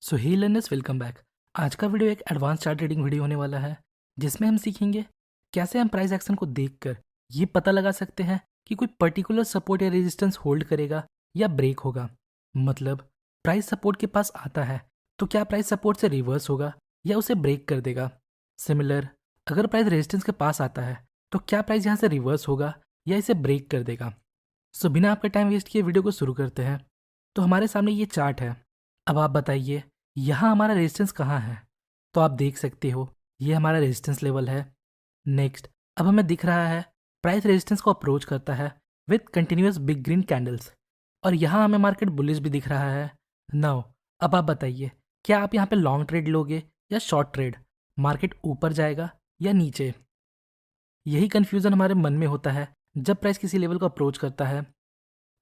सो हे learners, welcome back. आज का video एक एडवांस चार्ट ट्रेडिंग वीडियो होने वाला है जिसमें हम सीखेंगे कैसे हम प्राइस एक्शन को देखकर ये पता लगा सकते हैं कि कोई पर्टिकुलर सपोर्ट या रेजिस्टेंस होल्ड करेगा या ब्रेक होगा। मतलब प्राइस सपोर्ट के पास आता है तो क्या प्राइस सपोर्ट से रिवर्स होगा या उसे ब्रेक कर देगा। सिमिलर, अगर प्राइस रेजिस्टेंस के पास आता है तो क्या प्राइस यहाँ से रिवर्स होगा या इसे ब्रेक कर देगा। सो बिना आपका टाइम वेस्ट किए वीडियो को शुरू करते हैं। तो हमारे सामने ये चार्ट है। अब आप बताइए यहाँ हमारा रेजिस्टेंस कहाँ है। तो आप देख सकते हो ये हमारा रेजिस्टेंस लेवल है। नेक्स्ट, अब हमें दिख रहा है प्राइस रेजिस्टेंस को अप्रोच करता है with continuous big green candles, और यहाँ हमें मार्केट बुलिश भी दिख रहा है। नाउ अब आप बताइए क्या आप यहाँ पे लॉन्ग ट्रेड लोगे या शॉर्ट ट्रेड। मार्केट ऊपर जाएगा या नीचे। यही कन्फ्यूज़न हमारे मन में होता है जब प्राइस किसी लेवल को अप्रोच करता है।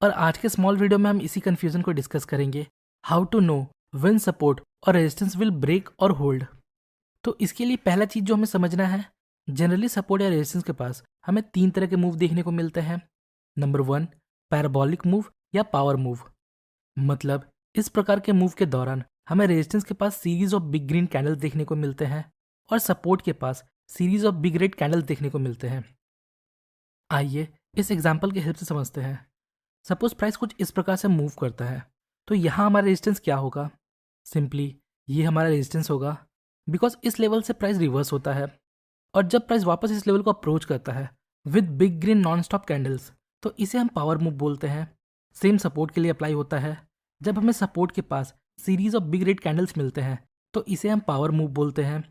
और आज के स्मॉल वीडियो में हम इसी कन्फ्यूजन को डिस्कस करेंगे, how to know when support और रेजिस्टेंस विल ब्रेक और होल्ड। तो इसके लिए पहला चीज़ जो हमें समझना है, जनरली सपोर्ट या रेजिस्टेंस के पास हमें तीन तरह के मूव देखने को मिलते हैं। नंबर 1, पैराबोलिक मूव या पावर मूव। मतलब इस प्रकार के मूव के दौरान हमें रेजिस्टेंस के पास series of big green candles देखने को मिलते हैं और सपोर्ट के पास series of big red candles देखने को मिलते हैं। आइए इस एग्जाम्पल की हेल्प से समझते हैं। सपोज प्राइस कुछ इस प्रकार से मूव करता है तो यहाँ हमारा रेजिस्टेंस क्या होगा। सिंपली ये हमारा रेजिस्टेंस होगा बिकॉज इस लेवल से प्राइस रिवर्स होता है, और जब प्राइस वापस इस लेवल को अप्रोच करता है with big green non stop candles तो इसे हम पावर मूव बोलते हैं। सेम सपोर्ट के लिए अप्लाई होता है। जब हमें सपोर्ट के पास series of big red candles मिलते हैं तो इसे हम पावर मूव बोलते हैं।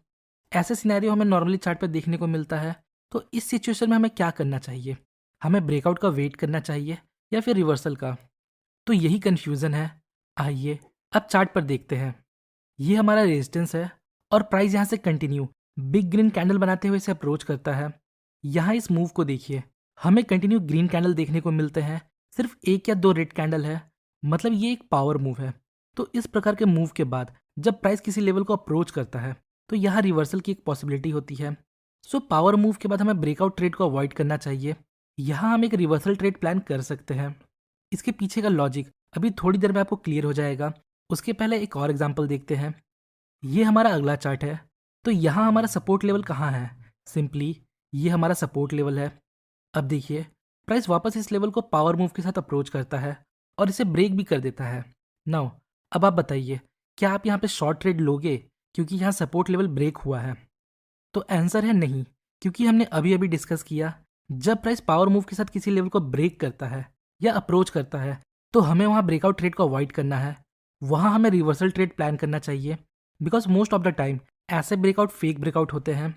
ऐसे सिनेरियो हमें नॉर्मली चार्ट पर देखने को मिलता है। तो इस सिचुएशन में हमें क्या करना चाहिए, हमें ब्रेकआउट का वेट करना चाहिए या फिर रिवर्सल का। तो यही कन्फ्यूज़न है। आइए अब चार्ट पर देखते हैं। ये हमारा रेजिस्टेंस है और प्राइस यहाँ से कंटिन्यू बिग ग्रीन कैंडल बनाते हुए इसे अप्रोच करता है। यहाँ इस मूव को देखिए, हमें कंटिन्यू ग्रीन कैंडल देखने को मिलते हैं, सिर्फ एक या दो रेड कैंडल है। मतलब ये एक पावर मूव है। तो इस प्रकार के मूव के बाद जब प्राइस किसी लेवल को अप्रोच करता है तो यहाँ रिवर्सल की एक पॉसिबिलिटी होती है। सो पावर मूव के बाद हमें ब्रेकआउट ट्रेड को अवॉइड करना चाहिए। यहाँ हम एक रिवर्सल ट्रेड प्लान कर सकते हैं। इसके पीछे का लॉजिक अभी थोड़ी देर में आपको क्लियर हो जाएगा। उसके पहले एक और एग्जांपल देखते हैं। ये हमारा अगला चार्ट है। तो यहाँ हमारा सपोर्ट लेवल कहाँ है। सिंपली ये हमारा सपोर्ट लेवल है। अब देखिए प्राइस वापस इस लेवल को पावर मूव के साथ अप्रोच करता है और इसे ब्रेक भी कर देता है। नाउ अब आप बताइए क्या आप यहाँ पे शॉर्ट ट्रेड लोगे क्योंकि यहाँ सपोर्ट लेवल ब्रेक हुआ है। तो आंसर है नहीं, क्योंकि हमने अभी अभी डिस्कस किया जब प्राइस पावर मूव के साथ किसी लेवल को ब्रेक करता है या अप्रोच करता है तो हमें वहाँ ब्रेकआउट ट्रेड को अवॉइड करना है। वहाँ हमें रिवर्सल ट्रेड प्लान करना चाहिए because most of the time ऐसे ब्रेकआउट फेक ब्रेकआउट होते हैं।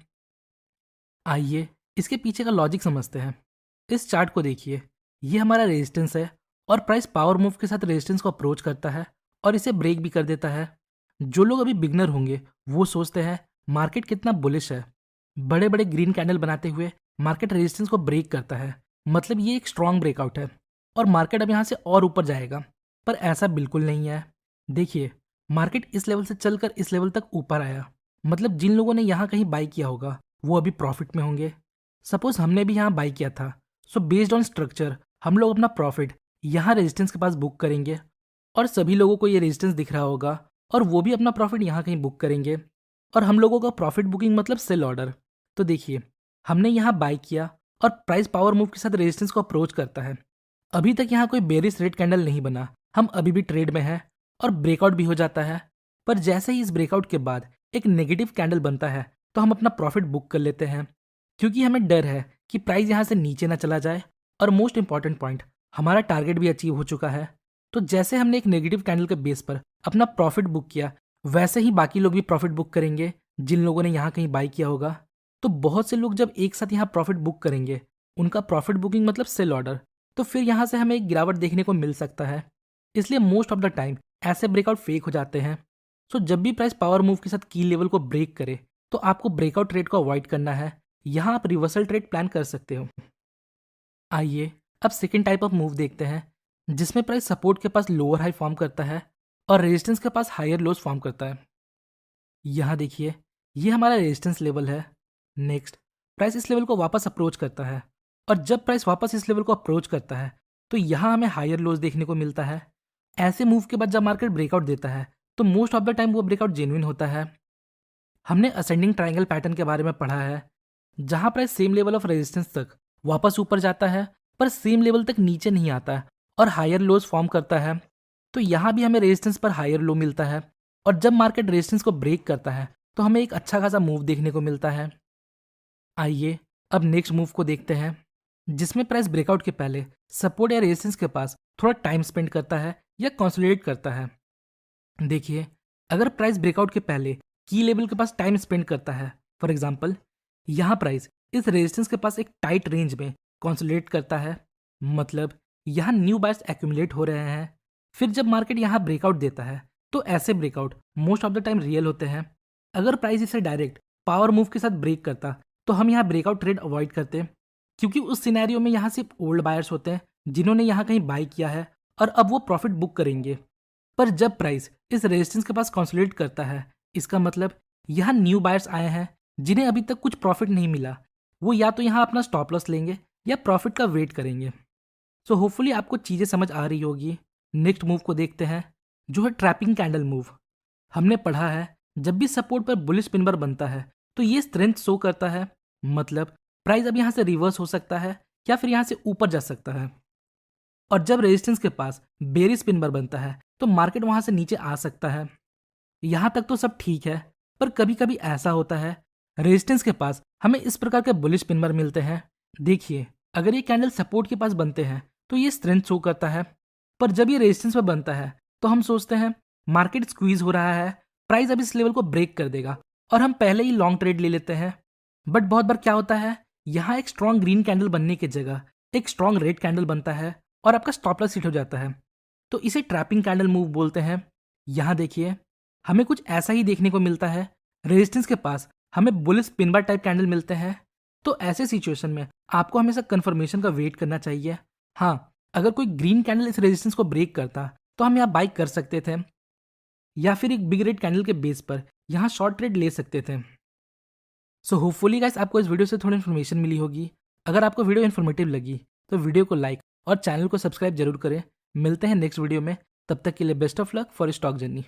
आइए इसके पीछे का लॉजिक समझते हैं। इस चार्ट को देखिए, ये हमारा रेजिस्टेंस है और प्राइस पावर मूव के साथ रेजिस्टेंस को अप्रोच करता है और इसे ब्रेक भी कर देता है। जो लोग अभी बिगनर होंगे वो सोचते हैं मार्केट कितना बुलिश है, बड़े बड़े ग्रीन कैंडल बनाते हुए मार्केट रेजिस्टेंस को ब्रेक करता है, मतलब ये एक स्ट्रॉन्ग ब्रेकआउट है और मार्केट अब यहाँ से और ऊपर जाएगा। पर ऐसा बिल्कुल नहीं है। देखिए मार्केट इस लेवल से चलकर इस लेवल तक ऊपर आया, मतलब जिन लोगों ने यहाँ कहीं बाई किया होगा वो अभी प्रॉफिट में होंगे। सपोज हमने भी यहाँ बाई किया था, सो बेस्ड ऑन स्ट्रक्चर हम लोग अपना प्रॉफिट यहाँ रेजिस्टेंस के पास बुक करेंगे और सभी लोगों को ये रेजिस्टेंस दिख रहा होगा और वो भी अपना प्रॉफिट यहाँ कहीं बुक करेंगे। और हम लोगों का प्रॉफिट बुकिंग मतलब सेल ऑर्डर। तो देखिए हमने यहाँ बाई किया और प्राइस पावर मूव के साथ रेजिस्टेंस को अप्रोच करता है। अभी तक यहाँ कोई बेरिश रेड कैंडल नहीं बना, हम अभी भी ट्रेड में हैं और ब्रेकआउट भी हो जाता है। पर जैसे ही इस ब्रेकआउट के बाद एक नेगेटिव कैंडल बनता है तो हम अपना प्रॉफिट बुक कर लेते हैं, क्योंकि हमें डर है कि प्राइस यहाँ से नीचे ना चला जाए। और मोस्ट इंपॉर्टेंट पॉइंट, हमारा टारगेट भी अचीव हो चुका है। तो जैसे हमने एक नेगेटिव कैंडल के बेस पर अपना प्रॉफिट बुक किया, वैसे ही बाकी लोग भी प्रॉफिट बुक करेंगे जिन लोगों ने यहाँ कहीं बाई किया होगा। तो बहुत से लोग जब एक साथ यहाँ प्रॉफिट बुक करेंगे, उनका प्रॉफिट बुकिंग मतलब सेल ऑर्डर, तो फिर यहाँ से हमें एक गिरावट देखने को मिल सकता है। इसलिए मोस्ट ऑफ द टाइम ऐसे ब्रेकआउट फेक हो जाते हैं। सो जब भी प्राइस पावर मूव के साथ की लेवल को ब्रेक करे तो आपको ब्रेकआउट ट्रेड को अवॉइड करना है। यहाँ आप रिवर्सल ट्रेड प्लान कर सकते हो। आइए अब सेकेंड टाइप ऑफ मूव देखते हैं, जिसमें प्राइस सपोर्ट के पास लोअर हाई फॉर्म करता है और रेजिस्टेंस के पास हायर लोज फॉर्म करता है। यहाँ देखिए ये हमारा रेजिस्टेंस लेवल है। नेक्स्ट प्राइस इस लेवल को वापस अप्रोच करता है और जब प्राइस वापस इस लेवल को अप्रोच करता है तो यहाँ हमें हायर लोज देखने को मिलता है। ऐसे मूव के बाद जब मार्केट ब्रेकआउट देता है तो मोस्ट ऑफ द टाइम वो ब्रेकआउट जेन्युइन होता है। हमने असेंडिंग ट्रायंगल पैटर्न के बारे में पढ़ा है, जहां price same level of resistance तक वापस ऊपर जाता है पर सेम लेवल तक नीचे नहीं आता है और हायर लोज फॉर्म करता है। तो यहाँ भी हमें रेजिस्टेंस पर हायर लो मिलता है और जब मार्केट रेजिस्टेंस को ब्रेक करता है तो हमें एक अच्छा खासा मूव देखने को मिलता है। आइए अब नेक्स्ट मूव को देखते हैं, जिसमें प्राइस ब्रेकआउट के पहले सपोर्ट या रेजिस्टेंस के पास थोड़ा टाइम स्पेंड करता है या कंसोलिडेट करता है। देखिए, अगर प्राइस ब्रेकआउट के पहले की लेवल के पास टाइम स्पेंड करता है, फॉर एग्जांपल यहाँ प्राइस इस रेजिस्टेंस के पास एक टाइट रेंज में कंसोलिडेट करता है, मतलब यहाँ न्यू बायर्स एक्यूमुलेट हो रहे हैं। फिर जब मार्केट यहाँ ब्रेकआउट देता है तो ऐसे breakout most of the time real होते हैं। अगर प्राइस इसे डायरेक्ट पावर मूव के साथ ब्रेक करता तो हम यहाँ ब्रेकआउट ट्रेड अवॉइड करते, क्योंकि उस सिनेरियो में यहाँ सिर्फ ओल्ड बायर्स होते हैं जिन्होंने यहाँ कहीं बाय किया है और अब वो प्रॉफिट बुक करेंगे। पर जब प्राइस इस रेजिस्टेंस के पास कंसोलिडेट करता है, इसका मतलब यहाँ न्यू बायर्स आए हैं जिन्हें अभी तक कुछ प्रॉफिट नहीं मिला। वो या तो यहाँ अपना स्टॉप लॉस लेंगे या प्रॉफिट का वेट करेंगे। सो होपफुली आपको चीज़ें समझ आ रही होगी। नेक्स्ट मूव को देखते हैं, जो है ट्रैपिंग कैंडल मूव। हमने पढ़ा है जब भी सपोर्ट पर बुलिश पिन बार बनता है तो ये स्ट्रेंथ शो करता है, मतलब प्राइस अब यहाँ से रिवर्स हो सकता है या फिर यहाँ से ऊपर जा सकता है। और जब रेजिस्टेंस के पास बेरिश पिन बार बनता है तो मार्केट वहाँ से नीचे आ सकता है। यहाँ तक तो सब ठीक है, पर कभी कभी ऐसा होता है रेजिस्टेंस के पास हमें इस प्रकार के बुलिश पिन बार मिलते हैं। देखिए, अगर ये कैंडल सपोर्ट के पास बनते हैं तो ये स्ट्रेंथ शो करता है, पर जब ये रेजिस्टेंस पर बनता है तो हम सोचते हैं मार्केट स्क्वीज हो रहा है, प्राइस अब इस लेवल को ब्रेक कर देगा और हम पहले ही लॉन्ग ट्रेड ले लेते हैं। बट बहुत बार क्या होता है, यहाँ एक स्ट्रॉन्ग ग्रीन कैंडल बनने की जगह एक स्ट्रॉन्ग रेड कैंडल बनता है और आपका स्टॉप लॉस हिट हो जाता है। तो इसे ट्रैपिंग कैंडल मूव बोलते हैं। यहाँ देखिए, हमें कुछ ऐसा ही देखने को मिलता है। रेजिस्टेंस के पास हमें bullish pin bar type candle मिलते हैं। तो ऐसे सिचुएशन में आपको हमेशा कंफर्मेशन का वेट करना चाहिए। हाँ, अगर कोई ग्रीन कैंडल इस रेजिस्टेंस को ब्रेक करता तो हम यहाँ बाई कर सकते थे या फिर एक बिग रेड कैंडल के बेस पर यहाँ शॉर्ट ट्रेड ले सकते थे। सो होपफुली गाइस आपको इस वीडियो से थोड़ी इन्फॉर्मेशन मिली होगी। अगर आपको वीडियो इन्फॉर्मेटिव लगी तो वीडियो को लाइक और चैनल को सब्सक्राइब जरूर करें। मिलते हैं नेक्स्ट वीडियो में, तब तक के लिए best of luck for stock journey.